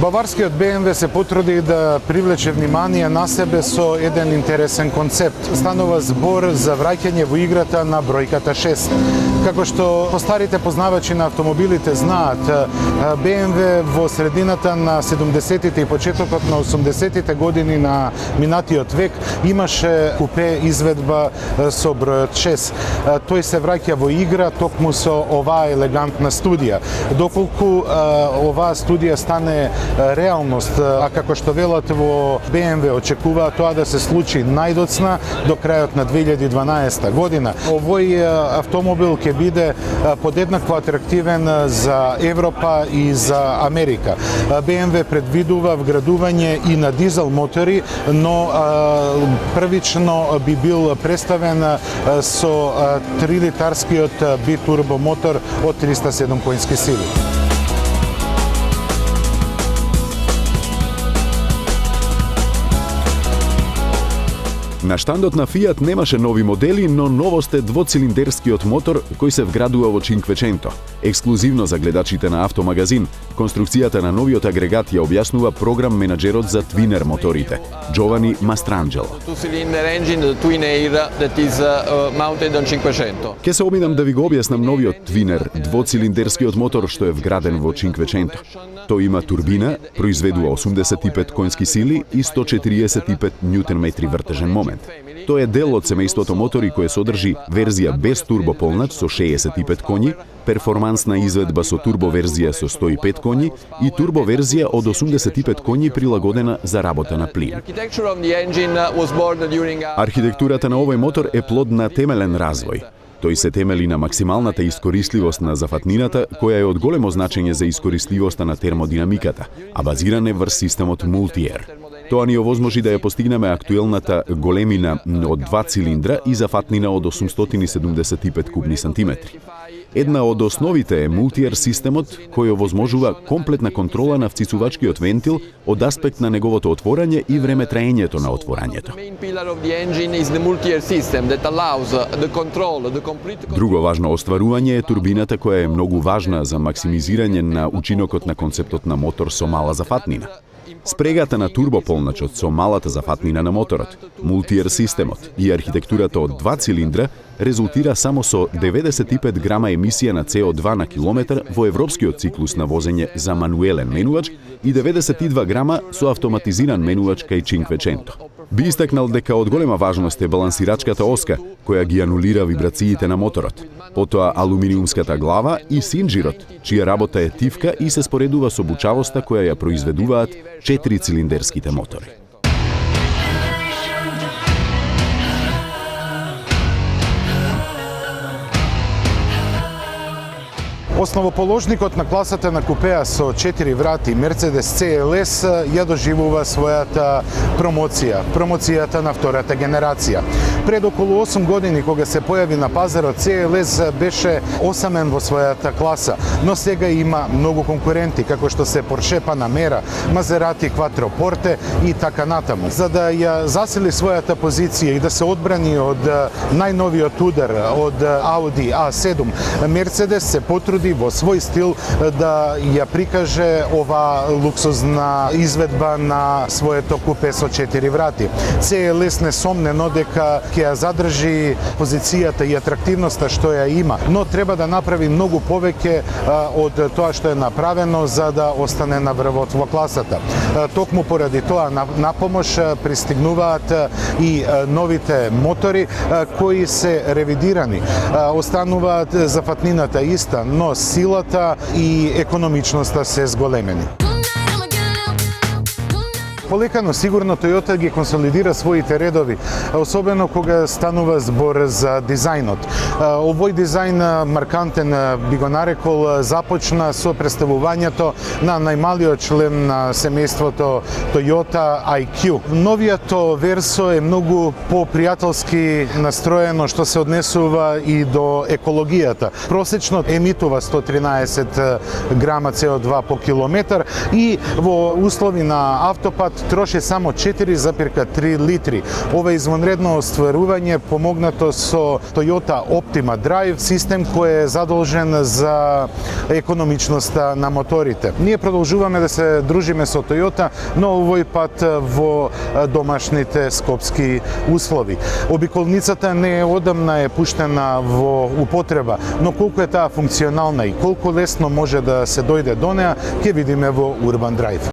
Баварскиот BMW се потруди да привлече внимание на себе со еден интересен концепт. Станува збор за враќање во играта на бројката 6. Како што постарите познавачи на автомобилите знаат, BMW во средината на 70-тите и почетокот на 80-тите години на минатиот век имаше купе изведба со бројот 6. Тој се враќа во игра токму со оваа елегантна студија. Доколку оваа студија стане реалност, а како што велат во BMW очекува тоа да се случи најдоцна до крајот на 2012 година. Овој автомобил ќе биде подеднакво атрактивен за Европа и за Америка. BMW предвидува вградување и на дизел мотори, но првично би бил представен со 3-литарскиот битурбо мотор од 307 коњски сили. На штандот на Fiat немаше нови модели, но новост е двоцилиндерскиот мотор кој се вградува во Cinquecento. Ексклузивно за гледачите на Автомагазин, конструкцијата на новиот агрегат ја објаснува програм менаџерот за Twin Air моторите, Giovanni Mastrangelo. Ке се обидам да ви го објаснам новиот Twin Air, двоцилиндерскиот мотор што е вграден во Cinquecento. Тој има турбина, произведува 85 коњски сили и 145 нјутен-метри вртежен момент. Тој е дел од семејството мотори кој содржи верзија без турбополнач со 65 коњи, перформансна изведба со турбоверзија со 105 коњи и турбоверзија од 85 коњи прилагодена за работа на плин. Архитектурата на овој мотор е плод на темелен развој. Тој се темели на максималната искористливост на зафатнината, која е од големо значење за искористливоста на термодинамиката, а базиран е врз системот Multi-Air. Тоа ни овозможи да ја постигнеме актуелната големина од 2 цилиндра и зафатнина од 875 кубни сантиметри. Една од основите е Multi-Air системот, кој овозможува комплетна контрола на вцицувачкиот вентил од аспект на неговото отворање и време траењето на отворањето. Друго важно остварување е турбината која е многу важна за максимизирање на учинокот на концептот на мотор со мала зафатнина. Спрегата на турбополначот со малата зафатнина на моторот, Multi-Air системот и архитектурата од 2 цилиндра резултира само со 95 грама емисија на CO2 на километар во европскиот циклус на возење за мануелен менувач и 92 грама со автоматизиран менувач кај Cinquecento. Би истакнал дека од голема важност е балансирачката оска, која ги анулира вибрациите на моторот. Потоа алуминиумската глава и синџирот, чија работа е тивка и се споредува со бучавоста која ја произведуваат 4-цилиндерските мотори. Основоположникот на класата на купеа со 4 врати Mercedes CLS ја доживува својата промоцијата на втората генерација. Пред околу 8 години кога се појави на пазарот, CLS беше осамен во својата класа, но сега има многу конкуренти како што се Porsche Panamera, Maserati Quattroporte и така натаму. За да ја засили својата позиција и да се одбрани од најновиот удар од Audi A7, Mercedes се потруди во свој стил да ја прикаже ова луксузна изведба на своето купе со 4 врати. CLS несомнено дека ќе ја задржи позицијата и атрактивноста што ја има, но треба да направи многу повеќе од тоа што е направено за да остане на врвот во класата. Токму поради тоа на помош пристигнуваат и новите мотори кои се ревидирани. Остануваат зафатнината иста, но силата и економичноста се зголемени. Полека, сигурно Toyota ги консолидира своите редови, особено кога станува збор за дизајнот. Овој дизајн маркантен би го нарекол започна со представувањето на најмалиот член на семејството Toyota IQ. Новијато Verso е многу попријателски настроено што се однесува и до екологијата. Просечно емитува 113 грама CO2 по километар и во услови на автопат троши само 4,3 литри. Ова извонредно остварување помогнато со Toyota Optima Drive, систем кој е задолжен за економичноста на моторите. Ние продолжуваме да се дружиме со Toyota, но овој пат во домашните скопски услови. Обиколницата не е одамна е пуштена во употреба, но колку е таа функционална и колку лесно може да се дојде до неа, ќе видиме во Urban Drive.